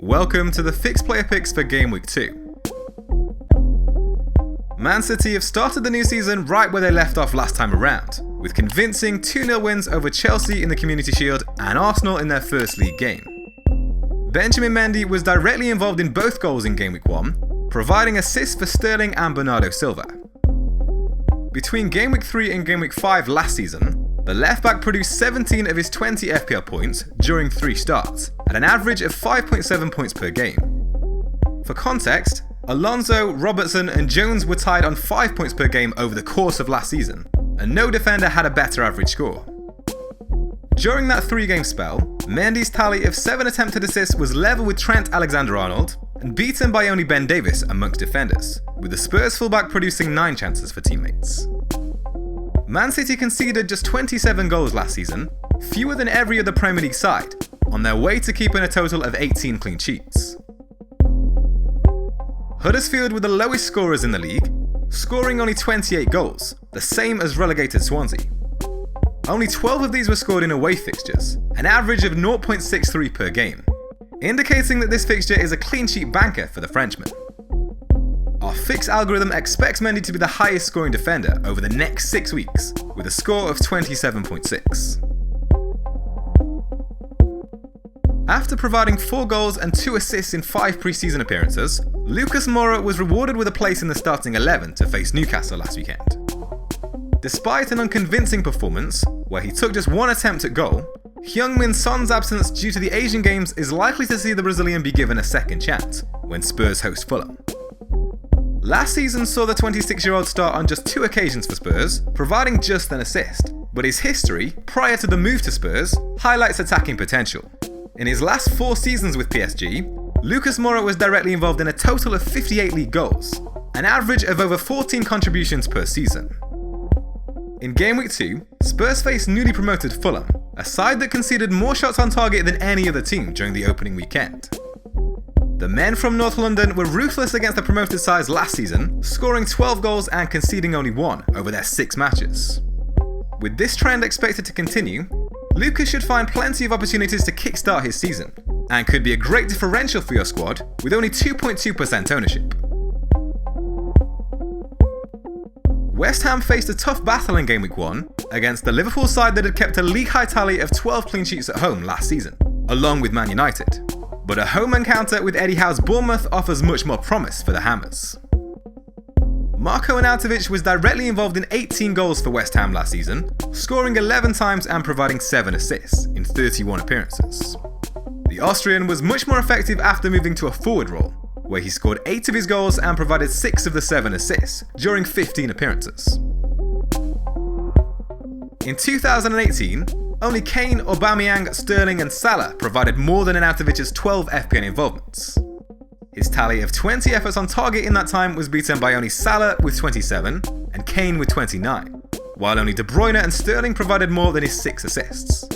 Welcome to the Fixed Player Picks for Gameweek 2. Man City have started the new season right where they left off last time around, with convincing 2-0 wins over Chelsea in the Community Shield and Arsenal in their first league game. Benjamin Mendy was directly involved in both goals in Gameweek 1, providing assists for Sterling and Bernardo Silva. Between Gameweek 3 and Gameweek 5 last season, the left-back produced 17 of his 20 FPL points during 3 starts, at an average of 5.7 points per game. For context, Alonso, Robertson and Jones were tied on 5 points per game over the course of last season, and no defender had a better average score. During that 3-game spell, Mendy's tally of 7 attempted assists was level with Trent Alexander-Arnold, and beaten by only Ben Davies amongst defenders, with the Spurs fullback producing 9 chances for teammates. Man City conceded just 27 goals last season, fewer than every other Premier League side, on their way to keeping a total of 18 clean sheets. Huddersfield were the lowest scorers in the league, scoring only 28 goals, the same as relegated Swansea. Only 12 of these were scored in away fixtures, an average of 0.63 per game, indicating that this fixture is a clean sheet banker for the Frenchman. Our fix algorithm expects Mendy to be the highest scoring defender over the next 6 weeks, with a score of 27.6. After providing 4 goals and 2 assists in 5 pre-season appearances, Moura was rewarded with a place in the starting 11 to face Newcastle last weekend. Despite an unconvincing performance, where he took just 1 attempt at goal, Heung-min Son's absence due to the Asian Games is likely to see the Brazilian be given a second chance when Spurs host Fulham. Last season saw the 26-year-old start on just 2 occasions for Spurs, providing just an assist, but his history, prior to the move to Spurs, highlights attacking potential. In his last 4 seasons with PSG, Moura was directly involved in a total of 58 league goals, an average of over 14 contributions per season. In Game Week 2, Spurs faced newly promoted Fulham, a side that conceded more shots on target than any other team during the opening weekend. The men from North London were ruthless against the promoted sides last season, scoring 12 goals and conceding only 1 over their 6 matches. With this trend expected to continue, Lucas should find plenty of opportunities to kickstart his season, and could be a great differential for your squad with only 2.2% ownership. West Ham faced a tough battle in Game Week 1 against the Liverpool side that had kept a league-high tally of 12 clean sheets at home last season, along with Man United. But a home encounter with Eddie Howe's Bournemouth offers much more promise for the Hammers. Marko Arnautovic was directly involved in 18 goals for West Ham last season, scoring 11 times and providing 7 assists in 31 appearances. The Austrian was much more effective after moving to a forward role, where he scored 8 of his goals and provided 6 of the 7 assists during 15 appearances. In 2018, only Kane, Aubameyang, Sterling and Salah provided more than Arnautovic's 12 FPL involvements. His tally of 20 efforts on target in that time was beaten by only Salah with 27 and Kane with 29, while only De Bruyne and Sterling provided more than his 6 assists.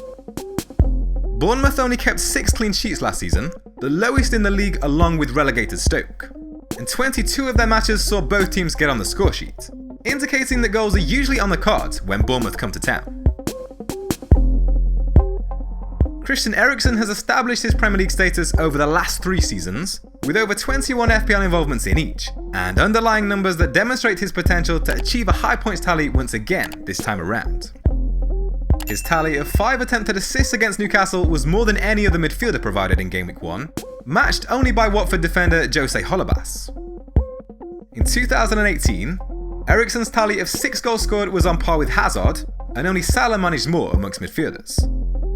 Bournemouth only kept 6 clean sheets last season, the lowest in the league along with relegated Stoke, and 22 of their matches saw both teams get on the score sheet, indicating that goals are usually on the cards when Bournemouth come to town. Christian Eriksen has established his Premier League status over the last 3 seasons, with over 21 FPL involvements in each, and underlying numbers that demonstrate his potential to achieve a high points tally once again this time around. His tally of 5 attempted assists against Newcastle was more than any other midfielder provided in Game Week 1, matched only by Watford defender Jose Holebas. In 2018, Eriksen's tally of 6 goals scored was on par with Hazard, and only Salah managed more amongst midfielders,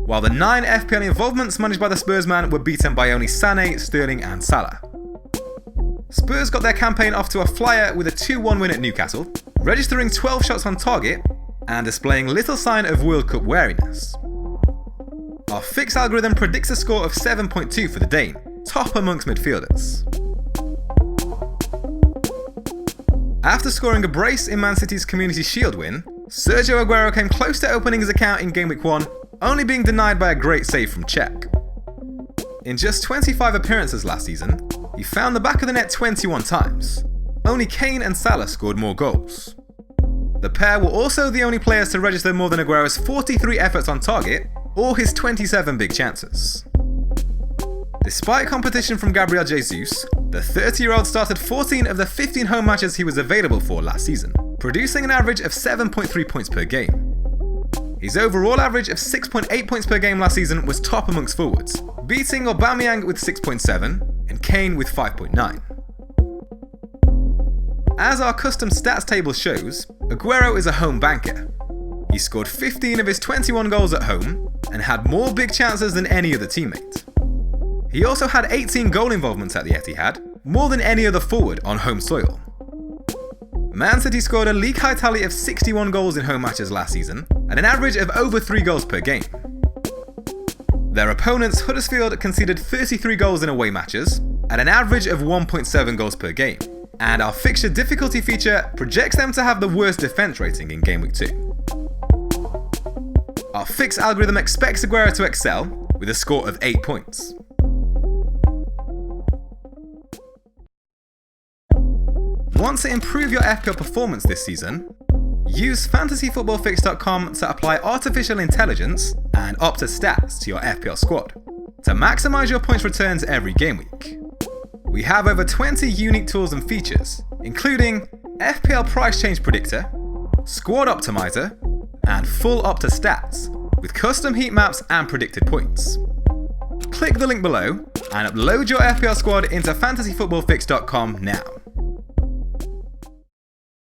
while the 9 FPL involvements managed by the Spurs man were beaten by only Sané, Sterling and Salah. Spurs got their campaign off to a flyer with a 2-1 win at Newcastle, registering 12 shots on target and displaying little sign of World Cup wariness. Our fix algorithm predicts a score of 7.2 for the Dane, top amongst midfielders. After scoring a brace in Man City's Community Shield win, Sergio Agüero came close to opening his account in Game Week 1, only being denied by a great save from Cech. In just 25 appearances last season, he found the back of the net 21 times. Only Kane and Salah scored more goals. The pair were also the only players to register more than Agüero's 43 efforts on target, or his 27 big chances. Despite competition from Gabriel Jesus, the 30-year-old started 14 of the 15 home matches he was available for last season, producing an average of 7.3 points per game. His overall average of 6.8 points per game last season was top amongst forwards, beating Aubameyang with 6.7 and Kane with 5.9. As our custom stats table shows, Agüero is a home banker. He scored 15 of his 21 goals at home and had more big chances than any other teammate. He also had 18 goal involvements at the Etihad, more than any other forward on home soil. Man City scored a league-high tally of 61 goals in home matches last season, at an average of over 3 goals per game. Their opponents, Huddersfield, conceded 33 goals in away matches, at an average of 1.7 goals per game, and our fixture difficulty feature projects them to have the worst defence rating in Gameweek 2. Our fix algorithm expects Agüero to excel, with a score of 8 points. Want to improve your FPL performance this season? Use fantasyfootballfix.com to apply artificial intelligence and Opta stats to your FPL squad to maximize your points returns every game week. We have over 20 unique tools and features, including FPL price change predictor, squad optimizer, and full Opta stats with custom heat maps and predicted points. Click the link below and upload your FPL squad into fantasyfootballfix.com now.